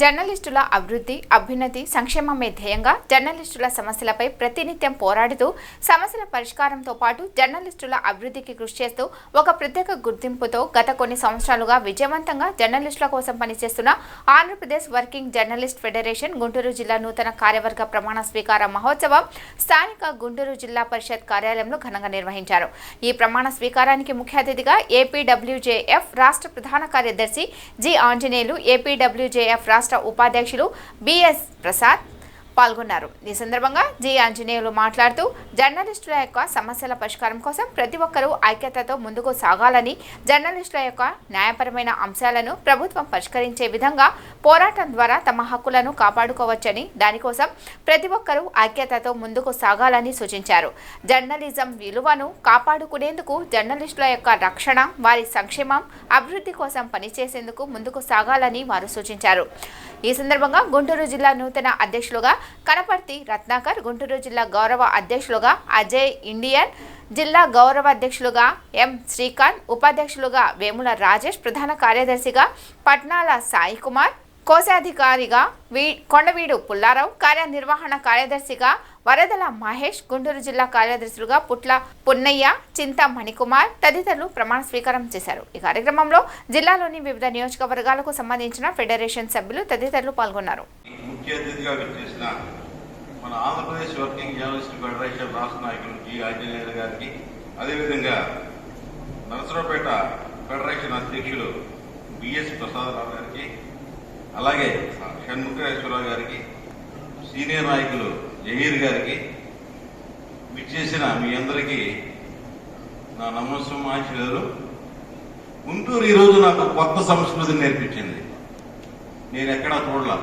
జర్నలిస్టుల అభివృద్ధి, అభ్యున్నతి, సంక్షేమమే ధ్యేయంగా జర్నలిస్టుల సమస్యలపై ప్రతినిత్యం పోరాడుతూ సమస్యల పరిష్కారంతో పాటు జర్నలిస్టుల అభివృద్ధికి కృషి చేస్తూ ఒక ప్రత్యేక గుర్తింపుతో గత కొన్ని సంవత్సరాలుగా విజయవంతంగా జర్నలిస్టుల కోసం పనిచేస్తున్న Andhra Pradesh working journalist federation Guntur జిల్లా నూతన కార్యవర్గ ప్రమాణ స్వీకార మహోత్సవం స్థానిక గుంటూరు జిల్లా పరిషత్ కార్యాలయంలో ఘనంగా నిర్వహించారు. ఈ ప్రమాణ స్వీకారానికి ముఖ్య అతిథిగా ఏపీడబ్ల్యూజేఎఫ్ రాష్ట్ర ప్రధాన కార్యదర్శి జి ఆంజనేయులు, ఏపీడబ్ల్యూజేఎఫ్ రాష్ట్ర ఉపాధ్యక్షులు బిఎస్ ప్రసాద్ పాల్గొన్నారు. ఈ సందర్భంగా జి ఆంజనేయులు మాట్లాడుతూ జర్నలిస్టుల యొక్క సమస్యల పరిష్కారం కోసం ప్రతి ఒక్కరూ ఐక్యతతో ముందుకు సాగాలని, జర్నలిస్టుల యొక్క న్యాయపరమైన అంశాలను ప్రభుత్వం పరిష్కరించే విధంగా పోరాటం ద్వారా తమ హక్కులను కాపాడుకోవచ్చని, దానికోసం ప్రతి ఒక్కరూ ఐక్యతతో ముందుకు సాగాలని సూచించారు. జర్నలిజం విలువను కాపాడుకునేందుకు జర్నలిస్టుల యొక్క రక్షణ, వారి సంక్షేమం, అభివృద్ధి కోసం పనిచేసేందుకు ముందుకు సాగాలని వారు సూచించారు. ఈ సందర్భంగా గుంటూరు జిల్లా నూతన అధ్యక్షులుగా కనపర్తి రత్నాకర్, గుంటూరు జిల్లా గౌరవ అధ్యక్షులుగా అజయ్ ఇండియన్, జిల్లా గౌరవ అధ్యక్షులుగా ఎం శ్రీకాంత్, ఉపాధ్యక్షులుగా వేముల రాజేష్, ప్రధాన కార్యదర్శిగా పట్నాల సాయి కుమార్, కోశాధికారిగా కొండవీడు పుల్లారావు, కార్యనిర్వహణ కార్యదర్శిగా వరదల మహేష్, గుంటూరు జిల్లా కార్యదర్శులుగా పుట్ల పున్నయ్య, చింత మణికుమార్ తదితరులు ప్రమాణ స్వీకారం చేశారు. ఈ కార్యక్రమంలో జిల్లాలోని వివిధ నియోజకవర్గాలకు సంబంధించిన ఫెడరేషన్ సభ్యులు తదితరులు పాల్గొన్నారు. ముఖ్య అతిథిగా విచ్చేసిన మన ఆంధ్రప్రదేశ్ వర్కింగ్ జర్నలిస్ట్ ఫెడరేషన్ రాష్ట్ర నాయకులు జి ఆంజనేయులు గారికి, అదేవిధంగా నరసరావుపేట ఫెడరేషన్ అధ్యక్షులు బిఎస్ ప్రసాదరావు గారికి, అలాగే షణ్ముఖేశ్వరరావు గారికి, సీనియర్ నాయకులు జహీర్ గారికి, విచ్చేసిన మీ అందరికీ నా నమస్సుమాంజలు. గుంటూరు ఈరోజు నాకు కొత్త సంస్కృతిని నేర్పించింది. నేను ఎక్కడా చూడలా.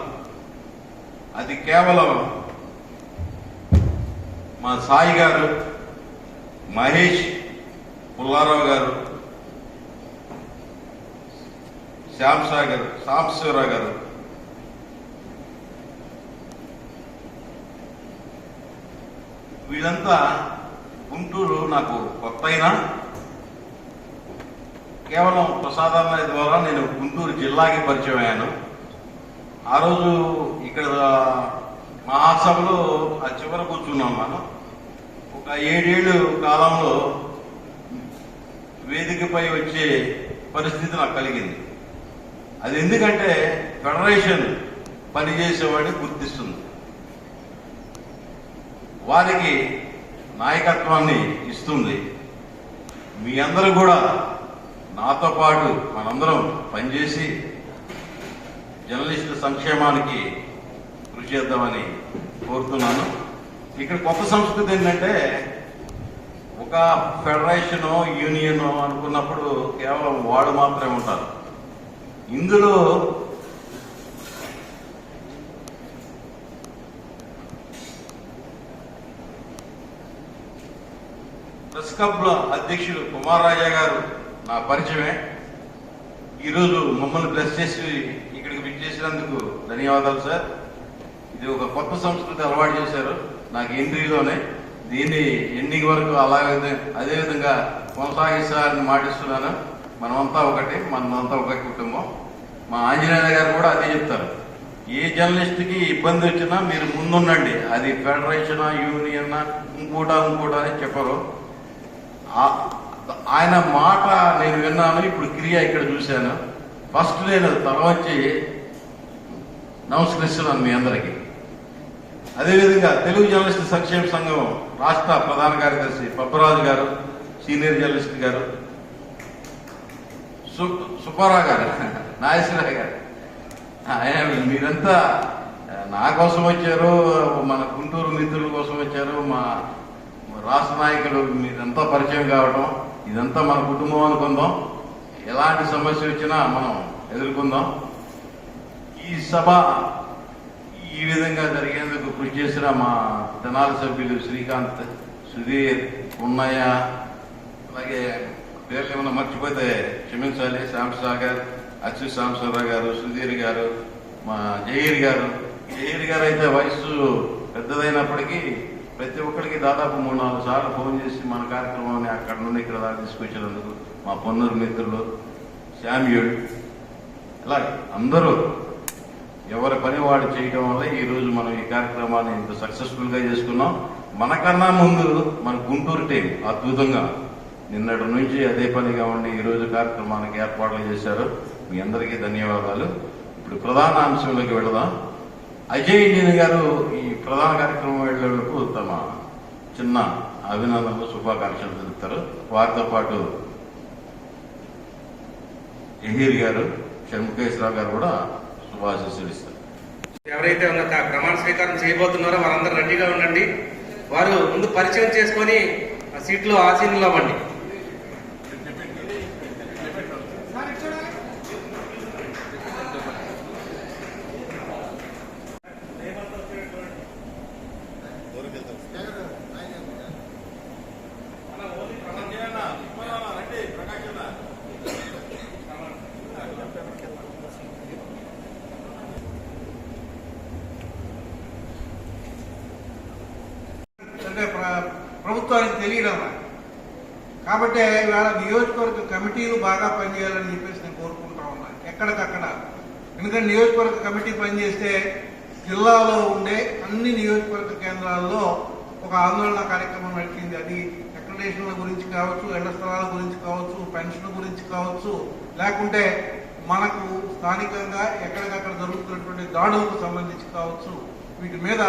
అది కేవలం మా సాయి గారు, మహేష్, పుల్లారావు గారు, సాంబశివరావు గారు, వీళ్ళంతా గుంటూరు నాకు కొత్త అయినా కేవలం ప్రసాదాల ద్వారా నేను గుంటూరు జిల్లాకి పరిచయం అయ్యాను. ఆ రోజు ఇక్కడ మహాసభలో ఆ చివర కూర్చున్నాం. మనం ఒక 7 ఏళ్ళు కాలంలో వేదికపై వచ్చే పరిస్థితి నాకు కలిగింది. అది ఎందుకంటే ఫెడరేషన్ పనిచేసేవాడిని గుర్తిస్తుంది, వారికి నాయకత్వాన్ని ఇస్తుంది. మీ అందరూ కూడా నాతో పాటు మనందరం పనిచేసి జర్నలిస్టుల సంక్షేమానికి కృషి చేద్దామని కోరుతున్నాను. ఇక్కడ కొత్త సంస్కృతి ఏంటంటే, ఒక ఫెడరేషనో యూనియనో అనుకున్నప్పుడు కేవలం వాడు మాత్రమే ఉంటారు. ఇందులో ప్రెస్ క్లబ్ అధ్యక్షులు కుమార్ రాజా గారు నా పరిచయమే. ఈరోజు మమ్మల్ని బ్లెస్ చేసి ఇక్కడికి విచ్చేసినందుకు ధన్యవాదాలు సార్. ఇది ఒక కొత్త సంస్కృతి అలవాటు చేశారు నాకు ఎంట్రీలోనే. దీన్ని ఎండింగ్ వరకు అలాగే అదేవిధంగా కొనసాగిస్తారని మాటిస్తున్నాను. మనమంతా ఒకటి, మనమంతా ఒక కుటుంబం. మా ఆంజనేయ గారు కూడా అదే చెప్తారు. ఏ జర్నలిస్ట్కి ఇబ్బంది వచ్చినా మీరు ముందుండండి, అది ఫెడరేషనా యూనియనా ఇంకోటా అని చెప్పరు. ఆయన మాట నేను విన్నాను, ఇప్పుడు క్రియ ఇక్కడ చూశాను. ఫస్ట్ నేను తల వచ్చి నమస్కరిస్తున్నాను మీ అందరికీ. అదేవిధంగా తెలుగు జర్నలిస్ట్ సంక్షేమ సంఘం రాష్ట్ర ప్రధాన కార్యదర్శి పబ్బరాజు గారు, సీనియర్ జర్నలిస్ట్ గారు, సుబ్బారావు గారు, నాగేశ్వరరావు గారు, మీరంతా నా కోసం వచ్చారు, మన గుంటూరు మిత్రుల కోసం వచ్చారు. మా రాష్ట్ర నాయకులు మీరంతా పరిచయం కావటం, ఇదంతా మన కుటుంబం అనుకుందాం. ఎలాంటి సమస్య వచ్చినా మనం ఎదుర్కొందాం. ఈ సభ ఈ విధంగా జరిగేందుకు కృషి చేసిన మా తెనాలి సభ్యులు శ్రీకాంత్, సుధీర్, ఉన్నయ్య, అలాగే పేర్లు ఏమన్నా మర్చిపోతే క్షమించాలి, సాంబసాగర్, అచ్యుత్ సాంబశివరావు గారు, సుధీర్ గారు, మా జహీర్ గారు. జహీర్ గారు అయితే వయసు పెద్దదైనప్పటికీ ప్రతి ఒక్కరికి దాదాపు 3-4 సార్లు ఫోన్ చేసి మన కార్యక్రమాన్ని అక్కడ నుండి ఇక్కడ దాకా తీసుకొచ్చినందుకు మా పొన్నూరు మిత్రులు, శామ్యూల్, ఇలా అందరూ ఎవరి పని వాడు చేయడం వల్ల ఈరోజు మనం ఈ కార్యక్రమాన్ని ఇంత సక్సెస్ఫుల్గా చేసుకున్నాం. మనకన్నా ముందు మన గుంటూరు టీం అద్భుతంగా నిన్నటి నుంచి అదే పనిగా ఉండి ఈరోజు కార్యక్రమానికి ఏర్పాట్లు చేశారు. మీ అందరికీ ధన్యవాదాలు. ఇప్పుడు ప్రధాన అంశంలోకి వెళదాం. అజయ్ ఇండియన్ గారు ఈ ప్రధాన కార్యక్రమం వెళ్ళేందుకు తమ చిన్న అభినందనలు శుభాకాంక్షలు తెలుపుతారు. వారితో పాటు జహీర్ గారు, షణ్ముఖేశ్వరరావు గారు కూడా శుభాశీస్సులు ఇస్తారు. ఎవరైతే ప్రమాణ స్వీకారం చేయబోతున్నారో వారందరూ రెడీగా ఉండండి. వారు ముందు పరిచయం చేసుకొని ఆ సీట్లో ఆసీనులు అవ్వండి. అంటే ప్రభుత్వానికి తెలియడం కాబట్టి ఇవాళ నియోజకవర్గ కమిటీలు బాగా పనిచేయాలని చెప్పేసి నేను కోరుకుంటా ఉన్నాను ఎక్కడికక్కడ. ఎందుకంటే నియోజకవర్గ కమిటీ పనిచేస్తే జిల్లాలో ఉండే అన్ని నియోజకవర్గ కేంద్రాల్లో ఒక ఆందోళన కార్యక్రమం నడిచింది. అది అక్రిడేషన్ల గురించి కావచ్చు, ఇళ్ల స్థలాల గురించి కావచ్చు, పెన్షన్ గురించి కావచ్చు, లేకుంటే మనకు స్థానికంగా ఎక్కడికక్కడ జరుగుతున్నటువంటి దాడులకు సంబంధించి కావచ్చు. వీటి మీద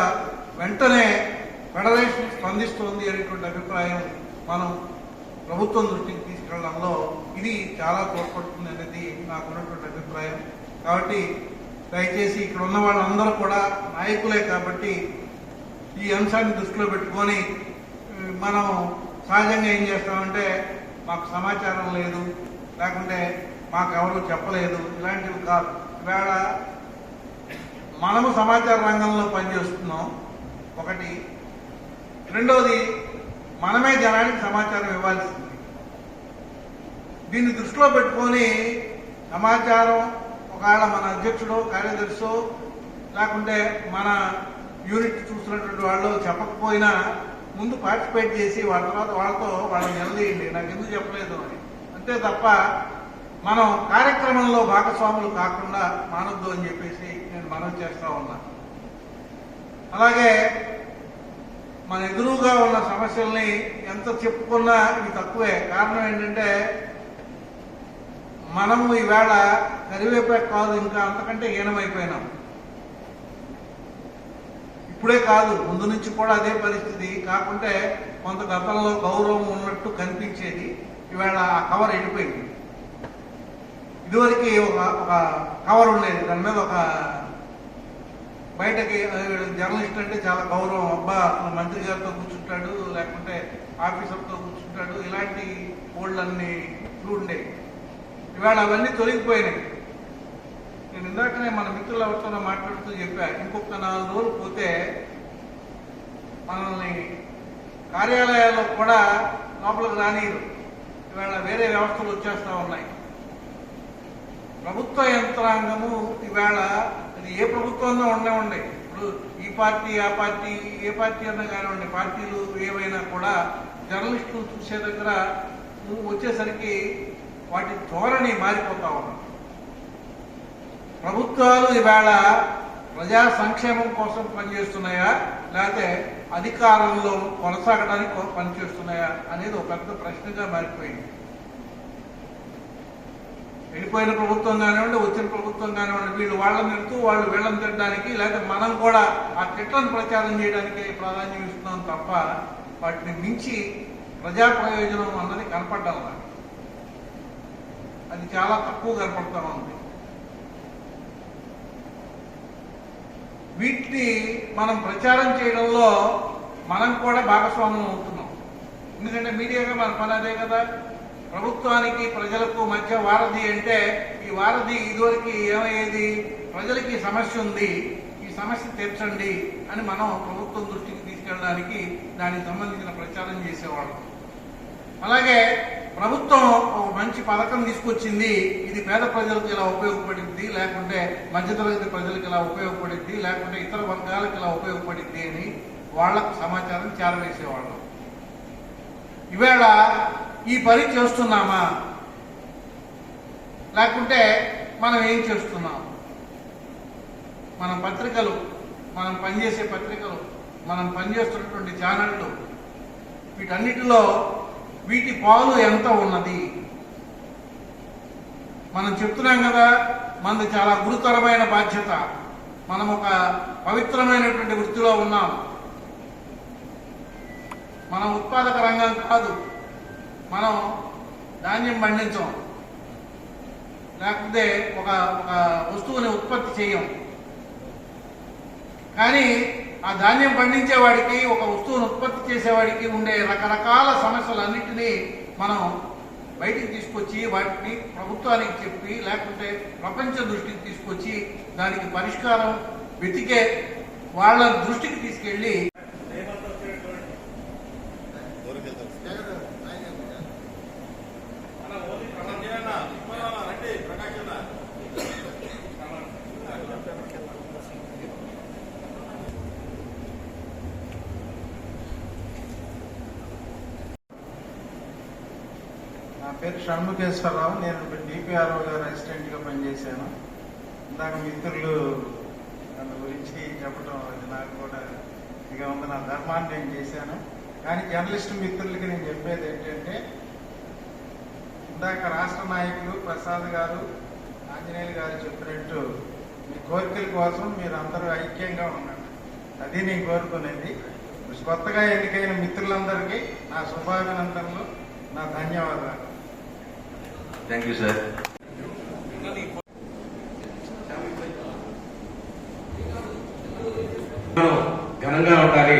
వెంటనే ఫెడరేషన్ స్పందిస్తోంది అనేటువంటి అభిప్రాయం మనం ప్రభుత్వం దృష్టికి తీసుకెళ్లడంలో ఇది చాలా తోడ్పడుతుంది అనేది నాకు ఉన్నటువంటి అభిప్రాయం. కాబట్టి దయచేసి ఇక్కడ ఉన్న వాళ్ళందరూ కూడా నాయకులే కాబట్టి ఈ అంశాన్ని దృష్టిలో పెట్టుకొని మనం సహజంగా ఏం చేస్తామంటే మాకు సమాచారం లేదు, లేకుంటే మాకు ఎవరు చెప్పలేదు, ఇలాంటివి కాదు. ఇవాళ మనము సమాచార రంగంలో పనిచేస్తున్నాం ఒకటి. రెండవది, మనమే జనానికి సమాచారం ఇవ్వాల్సింది. దీన్ని దృష్టిలో పెట్టుకొని సమాచారం ఒకవేళ మన అధ్యక్షుడు, కార్యదర్శి, లేకుంటే మన యూనిట్ చూసినటువంటి వాళ్ళు చెప్పకపోయినా ముందు పార్టిసిపేట్ చేసి వాళ్ళ తర్వాత వాళ్ళని నిలదీయండి, నాకు ఎందుకు చెప్పలేదు అని. అంతే తప్ప మనం కార్యక్రమంలో భాగస్వాములు కాకుండా మానొద్దు అని చెప్పేసి నేను మనవి చేస్తా ఉన్నా. అలాగే మన ఎదురుగా ఉన్న సమస్యల్ని ఎంత చెప్పుకున్నా ఇవి తక్కువే. కారణం ఏంటంటే మనము ఈవేళ కరివేపే కాదు, ఇంకా అంతకంటే హీనమైపోయినాం. ఇప్పుడే కాదు, ముందు నుంచి కూడా అదే పరిస్థితి. కాకుంటే కొంత గతంలో గౌరవం ఉన్నట్టు కనిపించేది, ఈవేళ ఆ కవర్ వెళ్ళిపోయింది. ఇదివరకు ఒక కవర్ ఉండేది, దాని మీద ఒక బయటకి జర్నలిస్ట్ అంటే చాలా గౌరవం. అబ్బా అసలు మంత్రి గారితో కూర్చుంటాడు, లేకుంటే ఆఫీసర్తో కూర్చుంటాడు, ఇలాంటి ఓళ్ళన్నీ ఉండేవి. ఇవాళ అవన్నీ తొలగిపోయినాయి. నేను ఇందాకనే మన మిత్రులు ఎవరితోనో మాట్లాడుతూ చెప్పా, ఇంకొక 4 రోజులు పోతే మనల్ని కార్యాలయాల్లో కూడా లోపలికి రానియరు. ఇవాళ వేరే వ్యవస్థలు వచ్చేస్తా ఉన్నాయి. ప్రభుత్వ యంత్రాంగము ఇవాళ అది ఏ ప్రభుత్వంలో ఉండే ఇప్పుడు ఈ పార్టీ ఆ పార్టీ ఏ పార్టీ అన్నా కానివ్వండి, పార్టీలు ఏవైనా కూడా జర్నలిస్టులు చూసే దగ్గర వచ్చేసరికి వాటి ధోరణి మారిపోతా ఉన్నాం. ప్రభుత్వాలు ఇవాళ ప్రజా సంక్షేమం కోసం పనిచేస్తున్నాయా, లేకపోతే అధికారంలో కొనసాగడానికి పనిచేస్తున్నాయా అనేది ఒక పెద్ద ప్రశ్నగా మారిపోయింది. వెళ్ళిపోయిన ప్రభుత్వం కానివ్వండి, వచ్చిన ప్రభుత్వం కానివ్వండి, వీళ్ళు వాళ్ళని తిడుతూ వాళ్ళు వీళ్ళని తిట్టడానికి, లేకపోతే మనం కూడా ఆ తిట్లను ప్రచారం చేయడానికి ప్రాధాన్యం ఇస్తున్నాం తప్ప వాటిని మించి ప్రజా ప్రయోజనం అన్నది కనపడ్డం నాకు అది చాలా తక్కువ కనపడతా ఉంది. వీటిని మనం ప్రచారం చేయడంలో మనం కూడా భాగస్వామ్యం అవుతున్నాం. ఎందుకంటే మీడియాగా మన పని అదే కదా. ప్రభుత్వానికి ప్రజలకు మధ్య వారధి అంటే, ఈ వారధి ఇదివరకు ఏమయ్యేది, ప్రజలకి సమస్య ఉంది, ఈ సమస్య తీర్చండి అని మనం ప్రభుత్వం దృష్టికి తీసుకెళ్ళడానికి దానికి సంబంధించిన ప్రచారం చేసేవాళ్ళం. అలాగే ప్రభుత్వం ఒక మంచి పథకం తీసుకొచ్చింది, ఇది పేద ప్రజలకు ఇలా ఉపయోగపడింది, లేకుంటే మధ్యతరగతి ప్రజలకు ఇలా ఉపయోగపడింది, లేకుంటే ఇతర వర్గాలకు ఇలా ఉపయోగపడింది అని వాళ్లకు సమాచారం చేరవేసేవాళ్ళం. ఈవేళ ఈ పని చేస్తున్నామా, లేకుంటే మనం ఏం చేస్తున్నాం? మన పత్రికలు, మనం పనిచేసే పత్రికలు, మనం పనిచేస్తున్నటువంటి ఛానళ్ళు, వీటన్నిటిలో వీటి పాలు ఎంత ఉన్నది? మనం చెప్తున్నాం కదా, మనది చాలా గురుతరమైన బాధ్యత. మనం ఒక పవిత్రమైనటువంటి వృత్తిలో ఉన్నాం. మనం ఉత్పాదక రంగం కాదు, మనం ధాన్యం పండించం, లేకపోతే ఒక వస్తువుని ఉత్పత్తి చేయం. కానీ ఆ ధాన్యం పండించేవాడికి, ఒక వస్తువును ఉత్పత్తి చేసేవాడికి ఉండే రకరకాల సమస్యలన్నింటినీ మనం బయటికి తీసుకొచ్చి వాటిని ప్రభుత్వానికి చెప్పి, లేకపోతే ప్రపంచ దృష్టికి తీసుకొచ్చి దానికి పరిష్కారం వెతికే వాళ్ళ దృష్టికి తీసుకెళ్ళి నా పేరు షణ్ముఖేశ్వరరావు. నేను డిపిఆర్ఓ గారు అసిస్టెంట్గా పనిచేశాను. ఇందాక మిత్రులు నన్ను గురించి చెప్పడం అది నాకు కూడా ఇక ఉంది, నా ధర్మాన్ని నేను చేశాను. కానీ జర్నలిస్టు మిత్రులకి నేను చెప్పేది ఏంటంటే, ఇందాక రాష్ట్ర నాయకులు ప్రసాద్ గారు, ఆంజనేయులు గారు చెప్పినట్టు మీ కోరికల కోసం మీరు అందరూ ఐక్యంగా ఉండండి. అది నేను కోరుకునేది. కొత్తగా ఎన్నికైన మిత్రులందరికీ నా శుభాభినందనలు, నా ధన్యవాదాలు. Thank you sir. ఘనంగా ఉండాలి.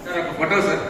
సార్, ఒక ఫోటో సార్.